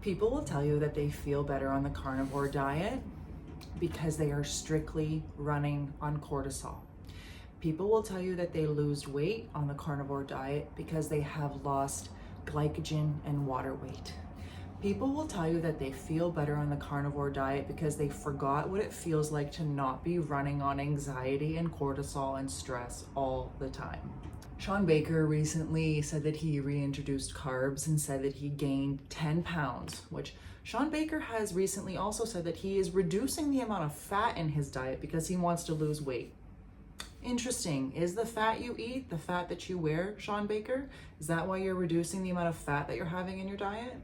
People will tell you that they feel better on the carnivore diet because they are strictly running on cortisol. People will tell you that they lose weight on the carnivore diet because they have lost glycogen and water weight. People will tell you that they feel better on the carnivore diet because they forgot what it feels like to not be running on anxiety and cortisol and stress all the time. Shawn Baker recently said that he reintroduced carbs and said that he gained 10 pounds, which Shawn Baker has recently also said that he is reducing the amount of fat in his diet because he wants to lose weight. Interesting. Is the fat you eat the fat that you wear, Shawn Baker? Is that why you're reducing the amount of fat that you're having in your diet?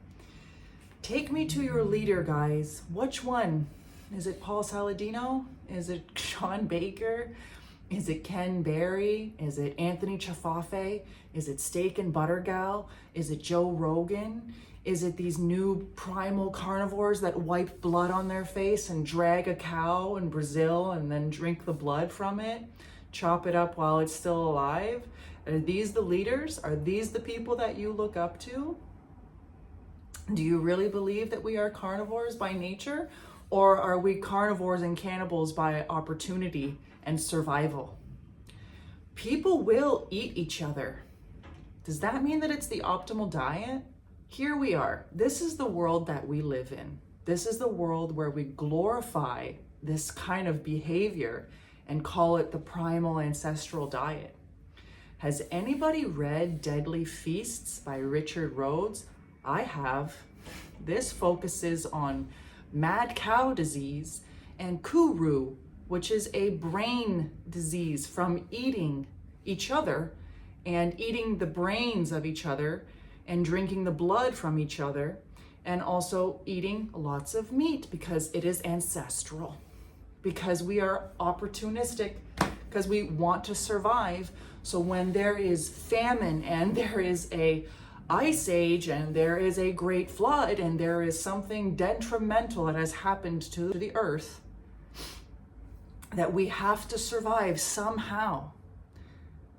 Take me to your leader, guys. Which one? Is it Paul Saladino? Is it Shawn Baker? Is it Ken Berry? Is it Anthony Chafafe? Is it Steak and Butter Gal? Is it Joe Rogan? Is it these new primal carnivores that wipe blood on their face and drag a cow in Brazil and then drink the blood from it? Chop it up while it's still alive? Are these the leaders? Are these the people that you look up to? Do you really believe that we are carnivores by nature? Or are we carnivores and cannibals by opportunity and survival? People will eat each other. Does that mean that it's the optimal diet? Here we are. This is the world that we live in. This is the world where we glorify this kind of behavior and call it the primal ancestral diet. Has anybody read Deadly Feasts by Richard Rhodes? I have. This focuses on mad cow disease and kuru, which is a brain disease from eating each other and eating the brains of each other and drinking the blood from each other, and also eating lots of meat because it is ancestral, because we are opportunistic, because we want to survive. So when there is famine and there is a ice age and there is a great flood and there is something detrimental that has happened to the earth, that we have to survive somehow,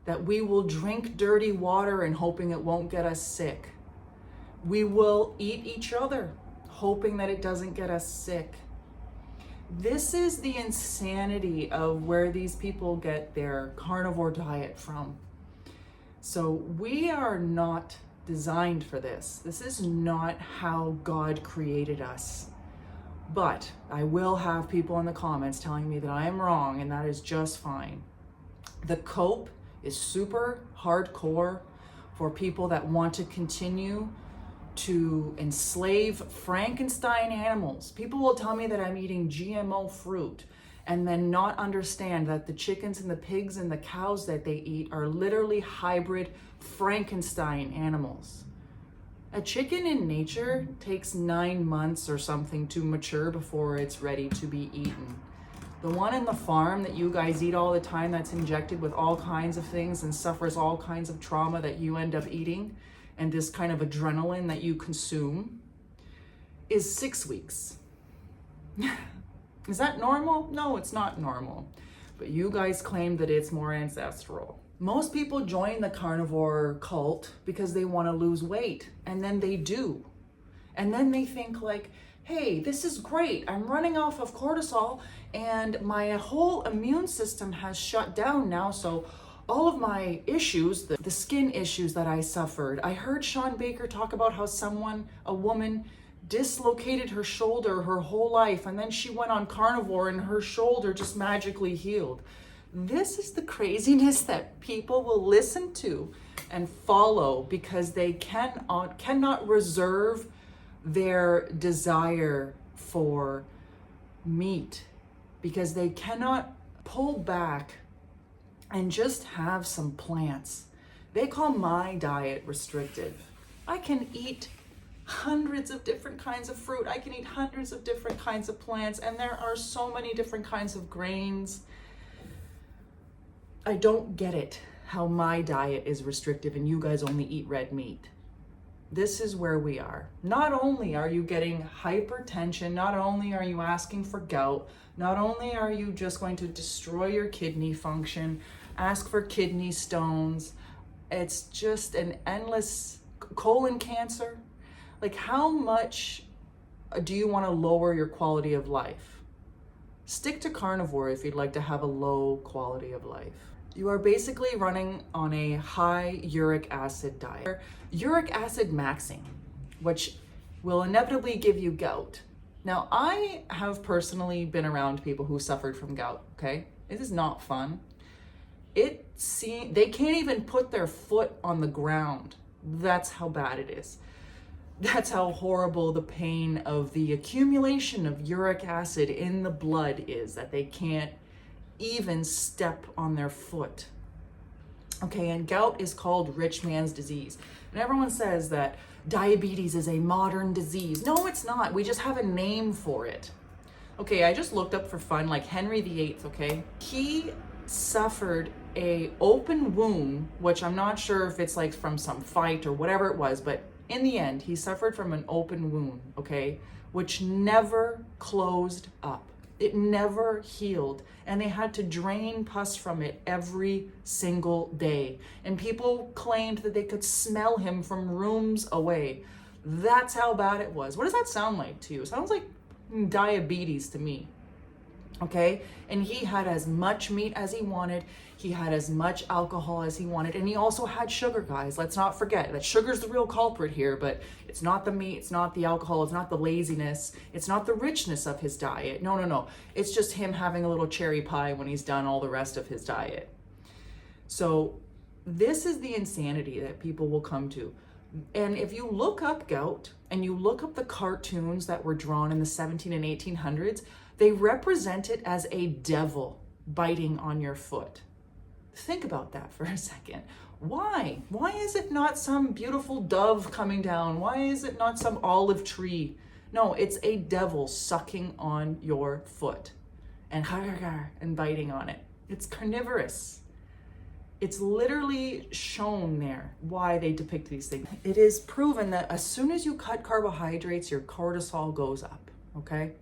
that we will drink dirty water and hoping it won't get us sick. We will eat each other hoping that it doesn't get us sick. This is the insanity of where these people get their carnivore diet from. So we are not designed for this. This is not how God created us. But I will have people in the comments telling me that I am wrong, and that is just fine. The cope is super hardcore for people that want to continue to enslave Frankenstein animals. People will tell me that I'm eating GMO fruit and then not understand that the chickens and the pigs and the cows that they eat are literally hybrid Frankenstein animals. A chicken in nature takes 9 months or something to mature before it's ready to be eaten. The one in the farm that you guys eat all the time that's injected with all kinds of things and suffers all kinds of trauma that you end up eating, and this kind of adrenaline that you consume, is 6 weeks. Is that normal? No, it's not normal. But you guys claim that it's more ancestral. Most people join the carnivore cult because they want to lose weight, and then they do. And then they think like, hey, this is great. I'm running off of cortisol and my whole immune system has shut down now. So all of my issues, the skin issues that I suffered, I heard Shawn Baker talk about how a woman dislocated her shoulder her whole life, and then she went on carnivore and her shoulder just magically healed. This is the craziness that people will listen to and follow because they cannot reserve their desire for meat, because they cannot pull back and just have some plants. They call my diet restrictive. I can eat hundreds of different kinds of fruit. I can eat hundreds of different kinds of plants, and there are so many different kinds of grains. I don't get it, how my diet is restrictive and you guys only eat red meat. This is where we are. Not only are you getting hypertension, not only are you asking for gout, not only are you just going to destroy your kidney function, ask for kidney stones, it's just an endless colon cancer. Like, how much do you want to lower your quality of life? Stick to carnivore if you'd like to have a low quality of life. You are basically running on a high uric acid diet. Uric acid maxing, which will inevitably give you gout. Now, I have personally been around people who suffered from gout, okay? It is not fun. They can't even put their foot on the ground. That's how bad it is. That's how horrible the pain of the accumulation of uric acid in the blood is, that they can't even step on their foot. Okay, and gout is called rich man's disease. And everyone says that diabetes is a modern disease. No, it's not. We just have a name for it. Okay, I just looked up for fun, like Henry VIII, okay? He suffered a open wound, which I'm not sure if it's like from some fight or whatever it was, but in the end, he suffered from an open wound, okay? Which never closed up. It never healed, and they had to drain pus from it every single day. And people claimed that they could smell him from rooms away. That's how bad it was. What does that sound like to you? It sounds like diabetes to me, okay? And he had as much meat as he wanted. He had as much alcohol as he wanted. And he also had sugar, guys. Let's not forget that sugar's the real culprit here, but it's not the meat, it's not the alcohol, it's not the laziness, it's not the richness of his diet. No. It's just him having a little cherry pie when he's done all the rest of his diet. So this is the insanity that people will come to. And if you look up gout and you look up the cartoons that were drawn in the 17 and 1800s, they represent it as a devil biting on your foot. Think about that for a second. Why? Why is it not some beautiful dove coming down? Why is it not some olive tree? No, it's a devil sucking on your foot and biting on it. It's carnivorous. It's literally shown there why they depict these things. It is proven that as soon as you cut carbohydrates, your cortisol goes up, okay?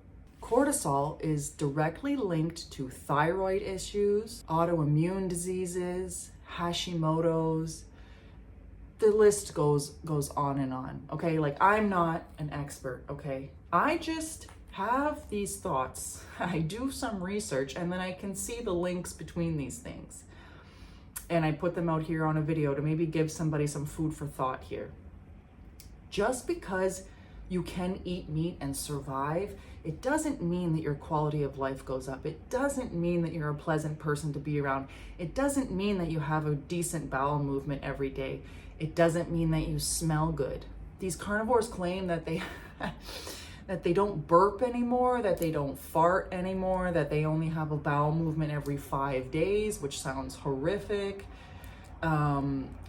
Cortisol is directly linked to thyroid issues, autoimmune diseases, Hashimoto's. The list goes on and on, okay? Like, I'm not an expert, okay? I just have these thoughts. I do some research, and then I can see the links between these things. And I put them out here on a video to maybe give somebody some food for thought here. Just because you can eat meat and survive, it doesn't mean that your quality of life goes up. It doesn't mean that you're a pleasant person to be around. It doesn't mean that you have a decent bowel movement every day. It doesn't mean that you smell good. These carnivores claim that they that they don't burp anymore, that they don't fart anymore, that they only have a bowel movement every 5 days, which sounds horrific.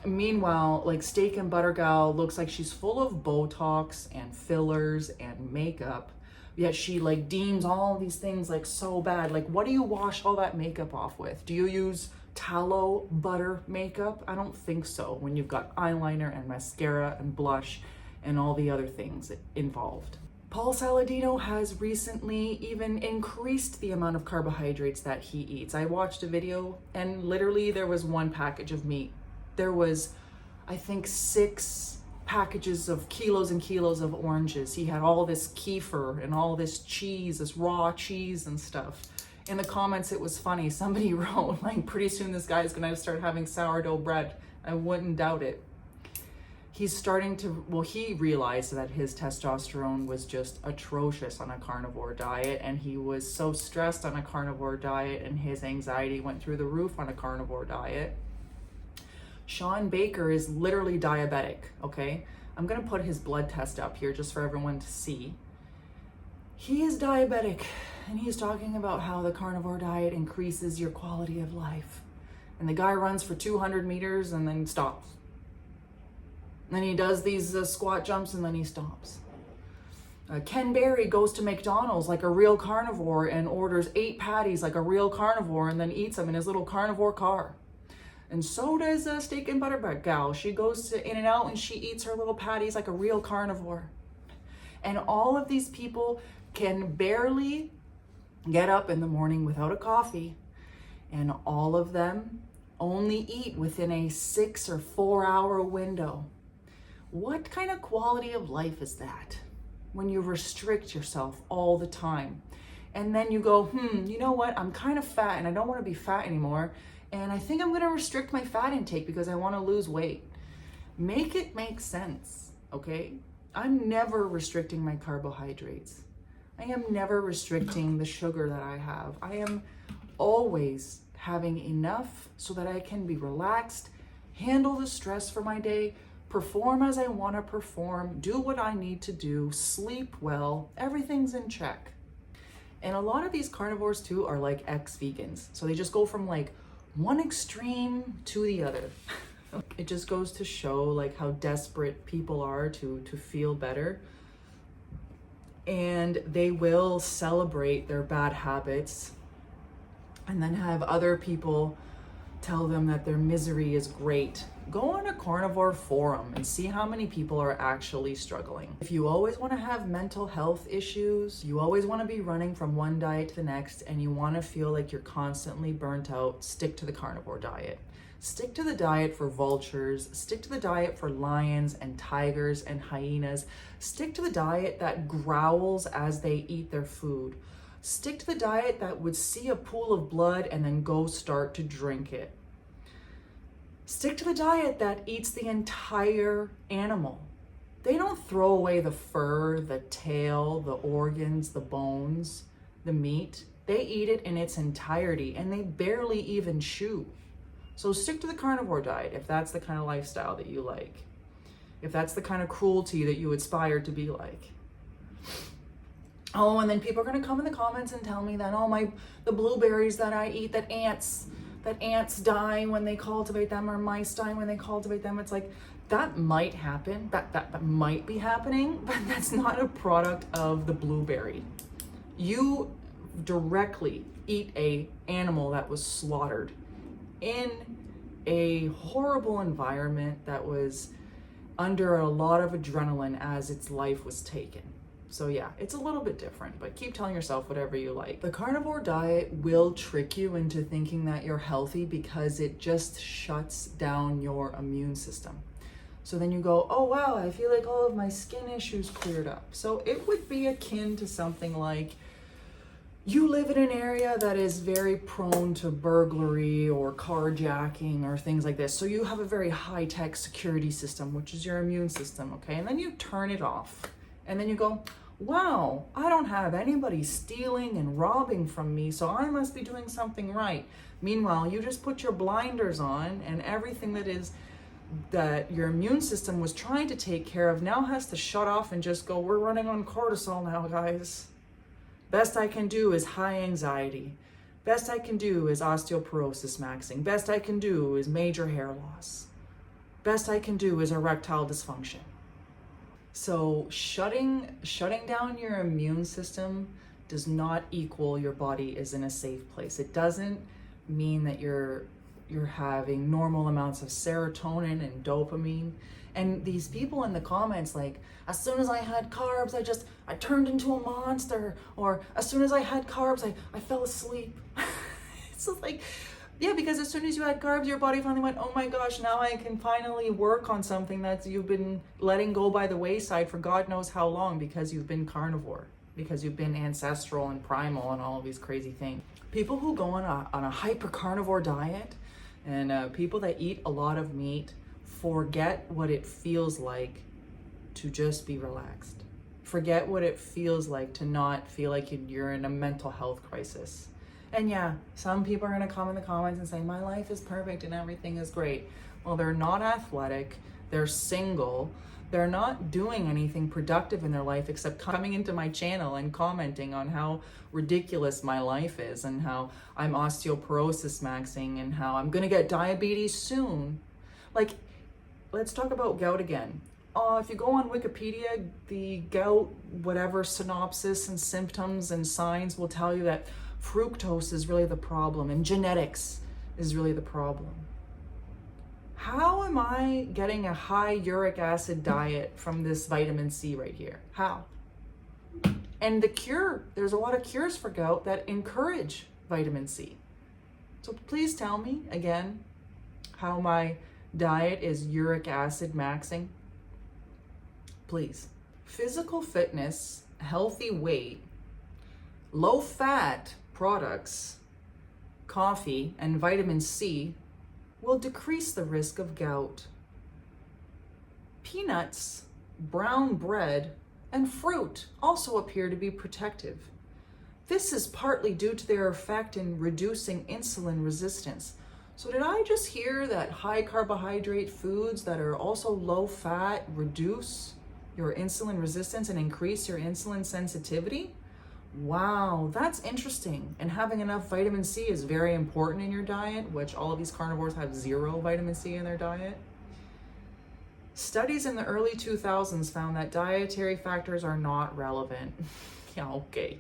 Meanwhile, like Steak and Butter Gal looks like she's full of Botox and fillers and makeup, yet she like deems all these things like so bad. Like, what do you wash all that makeup off with? Do you use tallow butter makeup? I don't think so, when you've got eyeliner and mascara and blush and all the other things involved. Paul Saladino has recently even increased the amount of carbohydrates that he eats. I watched a video and literally there was 1 package of meat. There was, I think, 6 packages of kilos and kilos of oranges. He had all this kefir and all this cheese, this raw cheese and stuff. In the comments, it was funny. Somebody wrote, like, pretty soon this guy is gonna start having sourdough bread. I wouldn't doubt it. He's starting to, well, he realized that his testosterone was just atrocious on a carnivore diet, and he was so stressed on a carnivore diet, and his anxiety went through the roof on a carnivore diet. Sean Baker is literally diabetic, okay? I'm gonna put his blood test up here just for everyone to see. He is diabetic, and he's talking about how the carnivore diet increases your quality of life. And the guy runs for 200 meters and then stops. And then he does these squat jumps and then he stops. Ken Berry goes to McDonald's like a real carnivore and orders 8 patties like a real carnivore and then eats them in his little carnivore car. And so does Steak and Butter Gal. She goes to In-N-Out and she eats her little patties like a real carnivore. And all of these people can barely get up in the morning without a coffee. And all of them only eat within a 6 or 4 hour window. What kind of quality of life is that? when you restrict yourself all the time. And then you go, you know what? I'm kind of fat and I don't want to be fat anymore. And I think I'm going to restrict my fat intake because I want to lose weight. Make it make sense, okay? I'm never restricting my carbohydrates. I am never restricting the sugar that I have. I am always having enough so that I can be relaxed, handle the stress for my day, perform as I want to perform, do what I need to do, sleep well, everything's in check. And a lot of these carnivores too are like ex-vegans. So they just go from like one extreme to the other. It just goes to show like how desperate people are to feel better. And they will celebrate their bad habits and then have other people tell them that their misery is great. Go on a carnivore forum and see how many people are actually struggling. If you always want to have mental health issues, you always want to be running from one diet to the next, and you want to feel like you're constantly burnt out, stick to the carnivore diet. Stick to the diet for vultures, stick to the diet for lions and tigers and hyenas. Stick to the diet that growls as they eat their food. Stick to the diet that would see a pool of blood and then go start to drink it. Stick to the diet that eats the entire animal. They don't throw away the fur, the tail, the organs, the bones, the meat. They eat it in its entirety and they barely even chew. So stick to the carnivore diet if that's the kind of lifestyle that you like. If that's the kind of cruelty that you aspire to be like. Oh, and then people are going to come in the comments and tell me that, the blueberries that I eat, that ants die when they cultivate them, or mice die when they cultivate them. It's like, that might happen, that might be happening, but that's not a product of the blueberry. You directly eat a animal that was slaughtered in a horrible environment that was under a lot of adrenaline as its life was taken. So yeah, it's a little bit different, but keep telling yourself whatever you like. The carnivore diet will trick you into thinking that you're healthy because it just shuts down your immune system. So then you go, oh wow, I feel like all of my skin issues cleared up. So it would be akin to something like, you live in an area that is very prone to burglary or carjacking or things like this. So you have a very high-tech security system, which is your immune system, okay? And then you turn it off. And then you go, wow, I don't have anybody stealing and robbing from me, so I must be doing something right. Meanwhile, you just put your blinders on and everything that your immune system was trying to take care of now has to shut off and just go, we're running on cortisol now, guys. Best I can do is high anxiety. Best I can do is osteoporosis maxing. Best I can do is major hair loss. Best I can do is erectile dysfunction. So shutting down your immune system does not equal your body is in a safe place. It doesn't mean that you're having normal amounts of serotonin and dopamine. And these people in the comments, like, as soon as I had carbs, I turned into a monster. Or as soon as I had carbs, I fell asleep. It's just like, yeah, because as soon as you had carbs, your body finally went, oh my gosh, now I can finally work on something that you've been letting go by the wayside for God knows how long, because you've been carnivore, because you've been ancestral and primal and all of these crazy things. People who go on a hyper carnivore diet and people that eat a lot of meat forget what it feels like to just be relaxed. Forget what it feels like to not feel like you're in a mental health crisis. And yeah, some people are going to come in the comments and say, my life is perfect and everything is great. Well, they're not athletic, they're single, they're not doing anything productive in their life except coming into my channel and commenting on how ridiculous my life is and how I'm osteoporosis maxing and how I'm going to get diabetes soon. Like, let's talk about gout again. If you go on Wikipedia, the gout, whatever synopsis and symptoms and signs will tell you that fructose is really the problem and genetics is really the problem. How am I getting a high uric acid diet from this vitamin C right here? How? And the cure, there's a lot of cures for gout that encourage vitamin C. So please tell me again how my diet is uric acid maxing. Please. Physical fitness, healthy weight, low fat products, coffee, and vitamin C will decrease the risk of gout. Peanuts, brown bread, and fruit also appear to be protective. This is partly due to their effect in reducing insulin resistance. So did I just hear that high carbohydrate foods that are also low fat reduce your insulin resistance and increase your insulin sensitivity? Wow, that's interesting. And having enough vitamin C is very important in your diet, which all of these carnivores have 0 vitamin C in their diet. Studies in the early 2000s found that dietary factors are not relevant. Yeah, okay.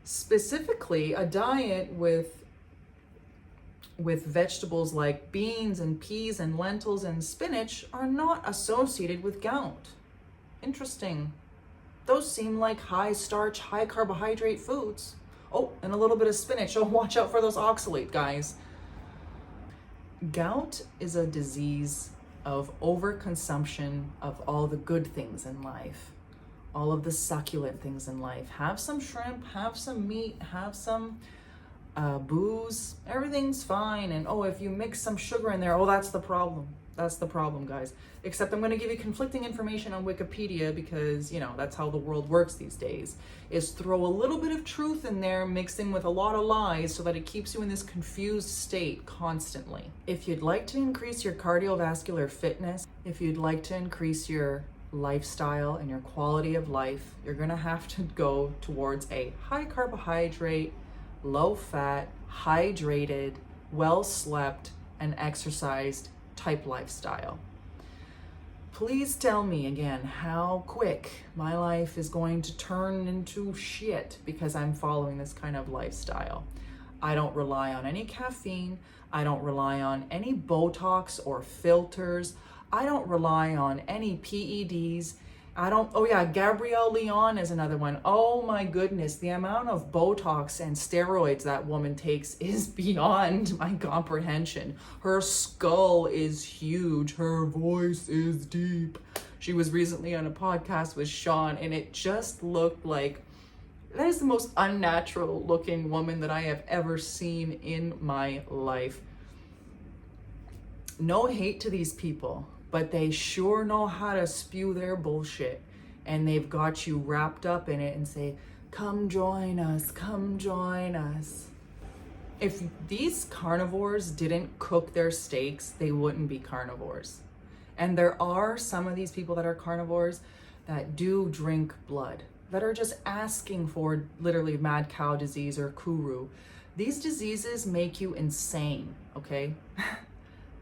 Specifically, a diet with vegetables like beans and peas and lentils and spinach are not associated with gout. Interesting. Those seem like high starch, high carbohydrate foods. Oh, and a little bit of spinach. Oh, watch out for those oxalate, guys. Gout is a disease of overconsumption of all the good things in life, all of the succulent things in life. Have some shrimp, have some meat, have some booze, everything's fine. And oh, if you mix some sugar in there, oh, that's the problem. That's the problem, guys. Except I'm going to give you conflicting information on Wikipedia because, you know, that's how the world works these days, is throw a little bit of truth in there mixed in with a lot of lies so that it keeps you in this confused state constantly. If you'd like to increase your cardiovascular fitness, if you'd like to increase your lifestyle and your quality of life, you're going to have to go towards a high carbohydrate, low fat, hydrated, well slept, and exercised type lifestyle. Please tell me again how quick my life is going to turn into shit because I'm following this kind of lifestyle. I don't rely on any caffeine. I don't rely on any Botox or filters. I don't rely on any PEDs. Oh yeah, Gabrielle Leon is another one. Oh my goodness, the amount of Botox and steroids that woman takes is beyond my comprehension. Her skull is huge. Her voice is deep. She was recently on a podcast with Sean and it just looked like, that is the most unnatural looking woman that I have ever seen in my life. No hate to these people, but they sure know how to spew their bullshit. And they've got you wrapped up in it and say, come join us, come join us. If these carnivores didn't cook their steaks, they wouldn't be carnivores. And there are some of these people that are carnivores that do drink blood, that are just asking for literally mad cow disease or kuru. These diseases make you insane, okay?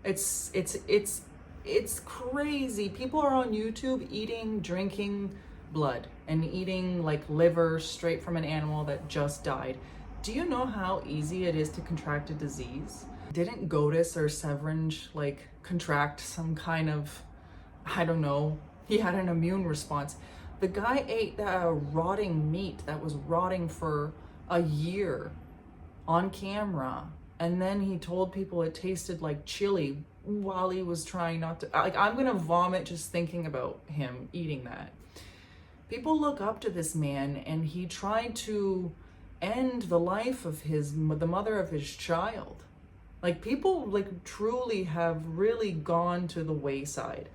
It's crazy. People are on YouTube drinking blood and eating like liver straight from an animal that just died. Do you know how easy it is to contract a disease? Didn't Gotis or Severinge like contract some kind of, I don't know, he had an immune response. The guy ate rotting meat that was rotting for a year on camera. And then he told people it tasted like chili while he was trying not to, like, I'm gonna vomit just thinking about him eating that. People look up to this man and he tried to end the life of the mother of his child. Like, people like truly have really gone to the wayside.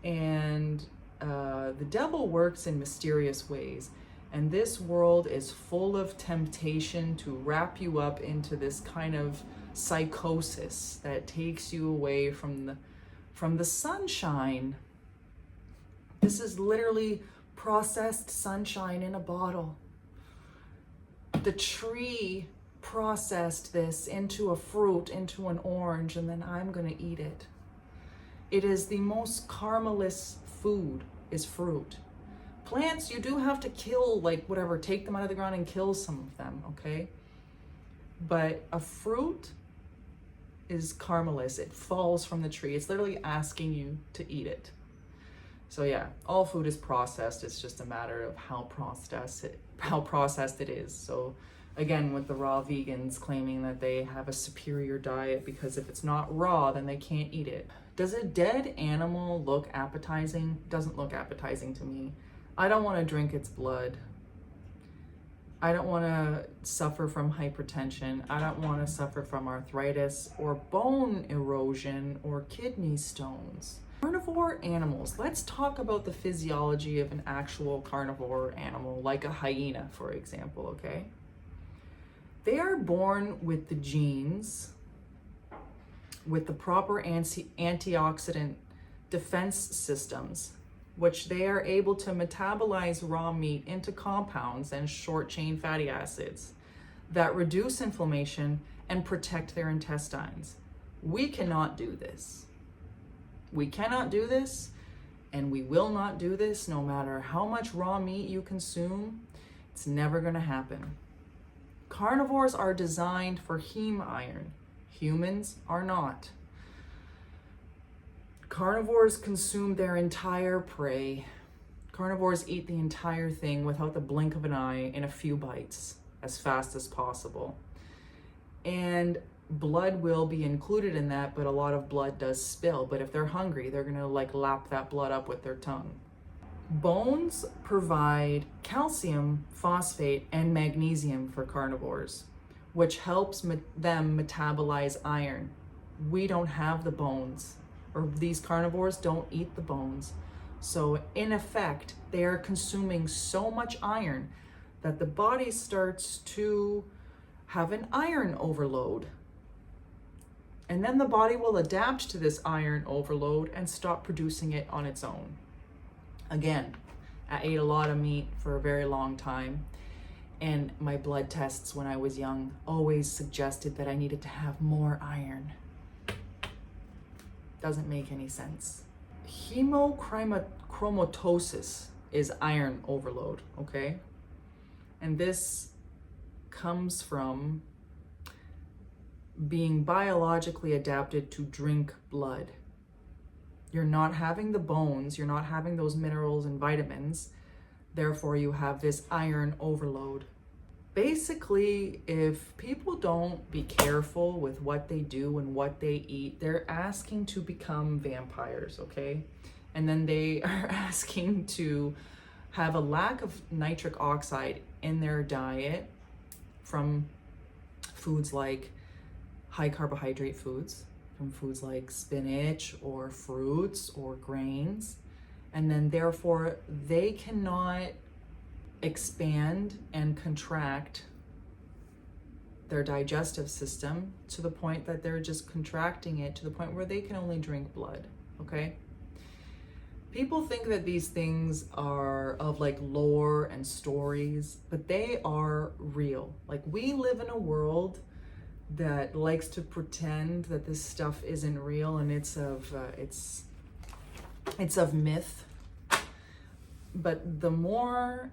And the devil works in mysterious ways. And this world is full of temptation to wrap you up into this kind of psychosis that takes you away from the sunshine. This is literally processed sunshine in a bottle. The tree processed this into a fruit, into an orange, and then I'm gonna eat it. It is the most caramelous food, is fruit. Plants, you do have to kill, like, whatever, take them out of the ground and kill some of them, okay? But a fruit is caramelous. It falls from the tree. It's literally asking you to eat it. So yeah, all food is processed. It's just a matter of how processed it is. So again, with the raw vegans claiming that they have a superior diet because if it's not raw, then they can't eat it. Does a dead animal look appetizing? It doesn't look appetizing to me. I don't want to drink its blood. I don't want to suffer from hypertension. I don't want to suffer from arthritis or bone erosion or kidney stones. Carnivore animals. Let's talk about the physiology of an actual carnivore animal, like a hyena, for example, okay? They are born with the genes, with the proper antioxidant defense systems, which they are able to metabolize raw meat into compounds and short-chain fatty acids that reduce inflammation and protect their intestines. We cannot do this. We cannot do this, and we will not do this no matter how much raw meat you consume. It's never going to happen. Carnivores are designed for heme iron. Humans are not. Carnivores consume their entire prey. Carnivores eat the entire thing without the blink of an eye in a few bites, as fast as possible. And blood will be included in that, but a lot of blood does spill. But if they're hungry, they're gonna lap that blood up with their tongue. Bones provide calcium, phosphate, and magnesium for carnivores, which helps them metabolize iron. We don't have the bones, or these carnivores don't eat the bones. So in effect, they are consuming so much iron that the body starts to have an iron overload. And then the body will adapt to this iron overload and stop producing it on its own. Again, I ate a lot of meat for a very long time, and my blood tests when I was young always suggested that I needed to have more iron. Doesn't make any sense. Hemochromatosis is iron overload, okay? And this comes from being biologically adapted to drink blood. You're not having the bones, you're not having those minerals and vitamins, therefore you have this iron overload. Basically, if people don't be careful with what they do and what they eat, they're asking to become vampires, okay? And then they are asking to have a lack of nitric oxide in their diet from foods like high carbohydrate foods, from foods like spinach or fruits or grains. And then therefore they cannot expand and contract their digestive system to the point that they're just contracting it to the point where they can only drink blood, okay? People think that these things are of lore and stories, but they are real. We live in a world that likes to pretend that this stuff isn't real, and it's of myth. But the more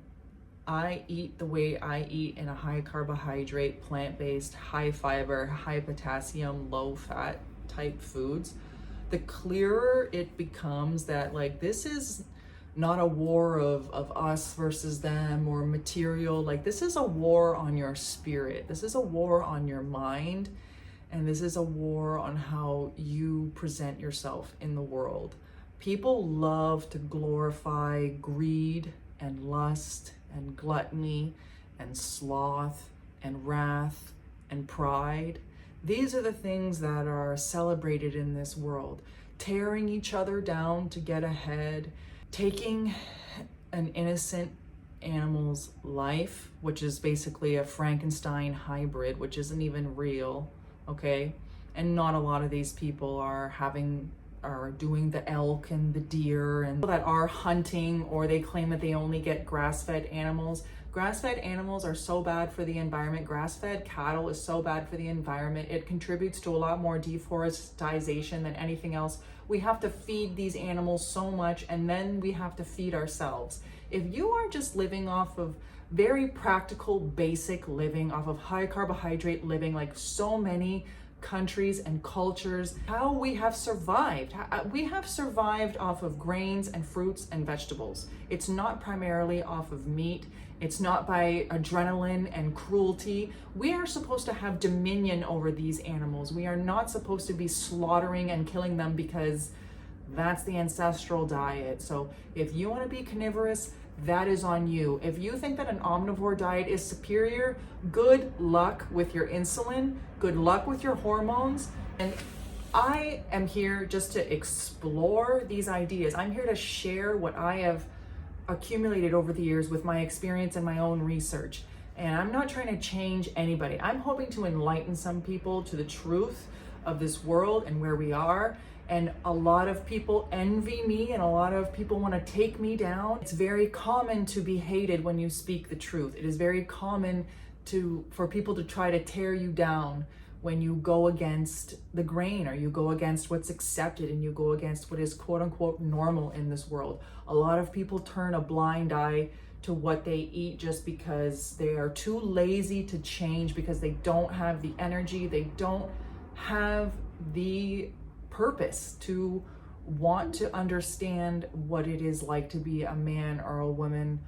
I eat the way I eat in a high carbohydrate, plant-based, high fiber, high potassium, low fat type foods, the clearer it becomes that this is not a war of us versus them or material. This is a war on your spirit. This is a war on your mind. And this is a war on how you present yourself in the world. People love to glorify greed and lust and gluttony and sloth and wrath and pride. These are the things that are celebrated in this world. Tearing each other down to get ahead, taking an innocent animal's life, which is basically a Frankenstein hybrid, which isn't even real, okay? And not a lot of these people are doing the elk and the deer and that are hunting, or they claim that they only get grass-fed animals. Grass-fed animals are so bad for the environment. Grass-fed cattle is so bad for the environment. It contributes to a lot more deforestation than anything else. We have to feed these animals so much, and then we have to feed ourselves. If you are just living off of very practical, basic living, off of high carbohydrate living, like so many countries and cultures, how we have survived. We have survived off of grains and fruits and vegetables. It's not primarily off of meat. It's not by adrenaline and cruelty. We are supposed to have dominion over these animals. We are not supposed to be slaughtering and killing them because that's the ancestral diet. So if you want to be carnivorous, that is on you. If you think that an omnivore diet is superior, good luck with your insulin, good luck with your hormones. And I am here just to explore these ideas. I'm here to share what I have accumulated over the years with my experience and my own research. And I'm not trying to change anybody. I'm hoping to enlighten some people to the truth of this world and where we are. And a lot of people envy me and a lot of people want to take me down. It's very common to be hated when you speak the truth. It is very common for people to try to tear you down when you go against the grain, or you go against what's accepted, and you go against what is quote unquote normal in this world. A lot of people turn a blind eye to what they eat just because they are too lazy to change, because they don't have the energy, they don't have the purpose to want to understand what it is like to be a man or a woman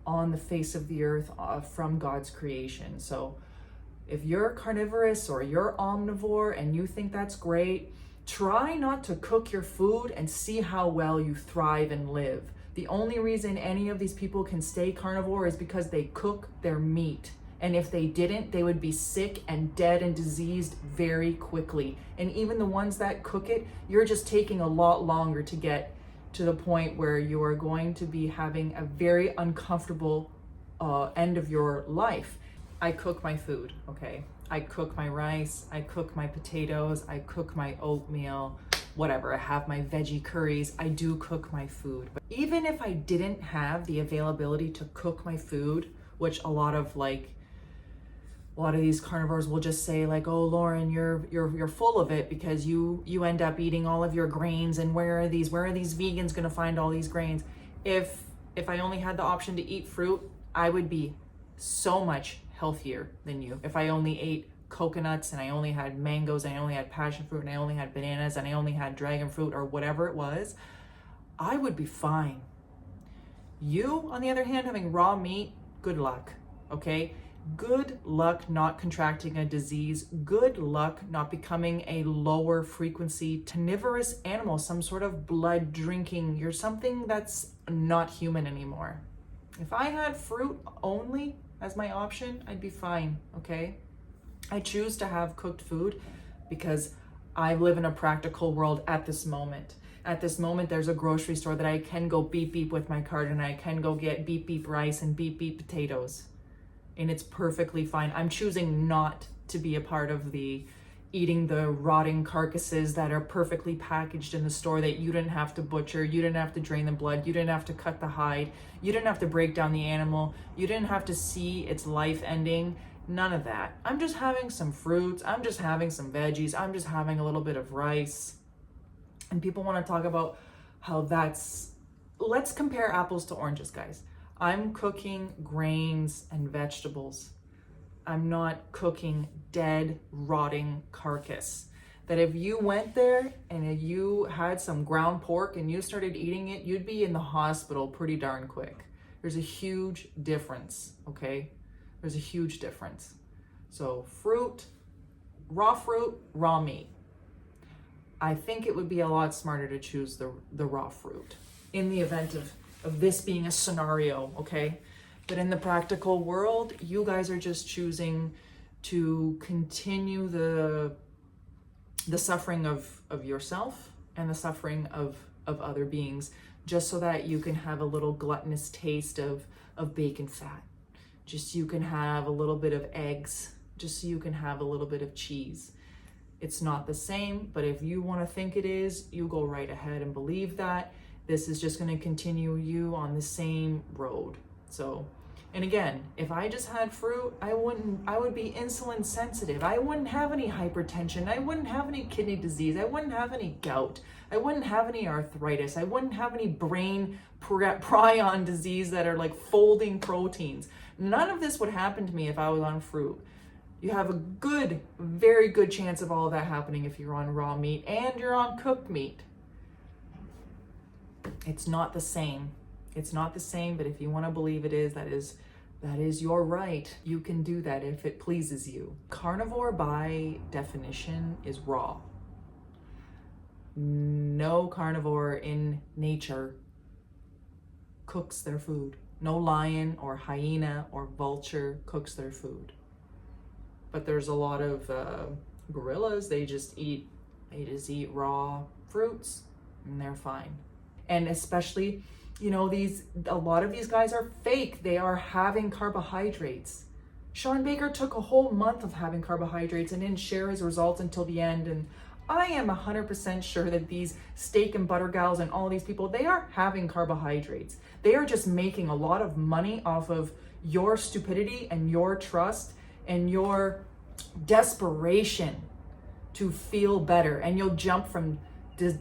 on the face of the earth from God's creation. So if you're carnivorous or you're omnivore and you think that's great, try not to cook your food and see how well you thrive and live. The only reason any of these people can stay carnivore is because they cook their meat. And if they didn't, they would be sick and dead and diseased very quickly. And even the ones that cook it, you're just taking a lot longer to get to the point where you are going to be having a very uncomfortable end of your life. I cook my food, okay? I cook my rice, I cook my potatoes, I cook my oatmeal, whatever. I have my veggie curries. I do cook my food. But even if I didn't have the availability to cook my food, which a lot of these carnivores will just say like, oh, Lauren, you're full of it because you end up eating all of your grains, and where are these vegans gonna find all these grains? If I only had the option to eat fruit, I would be so much healthier than you. If I only ate coconuts and I only had mangoes and I only had passion fruit and I only had bananas and I only had dragon fruit or whatever it was, I would be fine. You, on the other hand, having raw meat, good luck, okay? Good luck not contracting a disease. Good luck not becoming a lower frequency carnivorous animal, some sort of blood drinking. You're something that's not human anymore. If I had fruit only as my option, I'd be fine, okay? I choose to have cooked food because I live in a practical world at this moment. At this moment, there's a grocery store that I can go beep beep with my cart, and I can go get beep beep rice and beep beep potatoes. And it's perfectly fine. I'm choosing not to be a part of the eating the rotting carcasses that are perfectly packaged in the store that you didn't have to butcher, you didn't have to drain the blood, you didn't have to cut the hide, you didn't have to break down the animal, you didn't have to see its life ending. None of that. I'm just having some fruits, I'm just having some veggies, I'm just having a little bit of rice. And people want to talk about how let's compare apples to oranges, guys. I'm cooking grains and vegetables. I'm not cooking dead, rotting carcass. That if you went there and if you had some ground pork and you started eating it, you'd be in the hospital pretty darn quick. There's a huge difference, okay? There's a huge difference. So raw meat. I think it would be a lot smarter to choose the raw fruit in the event of this being a scenario, okay? But in the practical world, you guys are just choosing to continue the suffering of yourself and the suffering of other beings, just so that you can have a little gluttonous taste of bacon fat. Just so you can have a little bit of eggs, just so you can have a little bit of cheese. It's not the same, but if you want to think it is, you go right ahead and believe that. This is just going to continue you on the same road. So, and again, if I just had fruit, I would be insulin sensitive. I wouldn't have any hypertension. I wouldn't have any kidney disease. I wouldn't have any gout. I wouldn't have any arthritis. I wouldn't have any brain prion disease that are like folding proteins. None of this would happen to me if I was on fruit. You have a very good chance of all of that happening if you're on raw meat and you're on cooked meat. It's not the same. It's not the same, but if you want to believe it is, that is your right. You can do that if it pleases you. Carnivore, by definition, is raw. No carnivore in nature cooks their food. No lion or hyena or vulture cooks their food. But there's a lot of gorillas, they just eat raw fruits and they're fine. And especially, you know, a lot of these guys are fake. They are having carbohydrates. Sean Baker took a whole month of having carbohydrates and didn't share his results until the end. And I am 100% sure that these steak and butter gals and all these people, they are having carbohydrates. They are just making a lot of money off of your stupidity and your trust and your desperation to feel better. And you'll jump from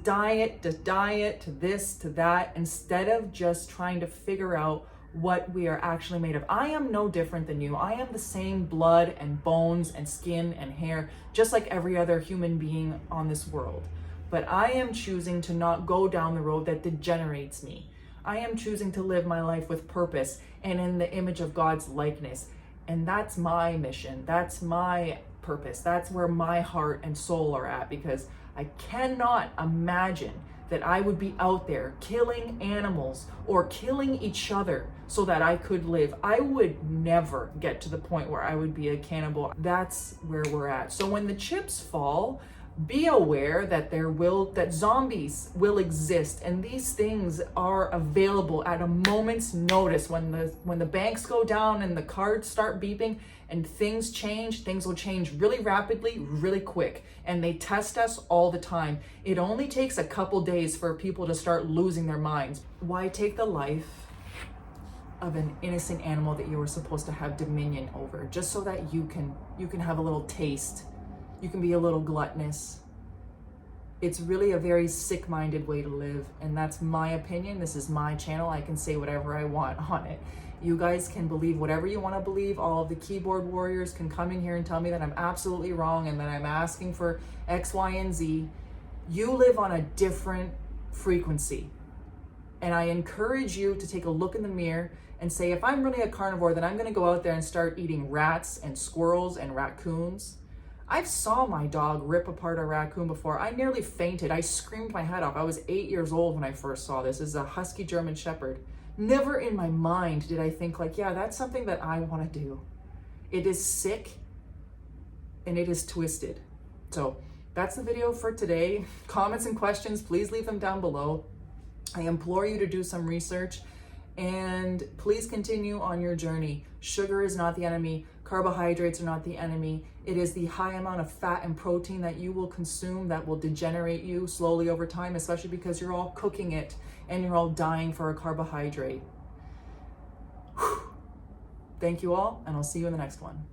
diet to this to that instead of just trying to figure out what we are actually made of. I am no different than you. I am the same blood and bones and skin and hair, just like every other human being on this world. But I am choosing to not go down the road that degenerates me. I am choosing to live my life with purpose and in the image of God's likeness. And that's my mission. That's my purpose. That's where my heart and soul are at, because I cannot imagine that I would be out there killing animals or killing each other so that I could live. I would never get to the point where I would be a cannibal. That's where we're at. So when the chips fall, be aware that that zombies will exist, and these things are available at a moment's notice. When the banks go down and the cards start beeping and things change, things will change really rapidly, really quick, and they test us all the time. It only takes a couple days for people to start losing their minds. Why take the life of an innocent animal that you were supposed to have dominion over, just so that you can have a little taste? You can be a little gluttonous. It's really a very sick-minded way to live, and that's my opinion. This is my channel. I can say whatever I want on it. You guys can believe whatever you want to believe. All of the keyboard warriors can come in here and tell me that I'm absolutely wrong and that I'm asking for X, Y, and Z. You live on a different frequency, and I encourage you to take a look in the mirror and say, if I'm really a carnivore, then I'm going to go out there and start eating rats and squirrels and raccoons. I've saw my dog rip apart a raccoon before. I nearly fainted. I screamed my head off. I was 8 years old when I first saw this. This is a husky German Shepherd. Never in my mind did I think like, yeah, that's something that I want to do. It is sick and it is twisted. So that's the video for today. Comments and questions, please leave them down below. I implore you to do some research and please continue on your journey. Sugar is not the enemy. Carbohydrates are not the enemy. It is the high amount of fat and protein that you will consume that will degenerate you slowly over time, especially because you're all cooking it and you're all dying for a carbohydrate. Thank you all, and I'll see you in the next one.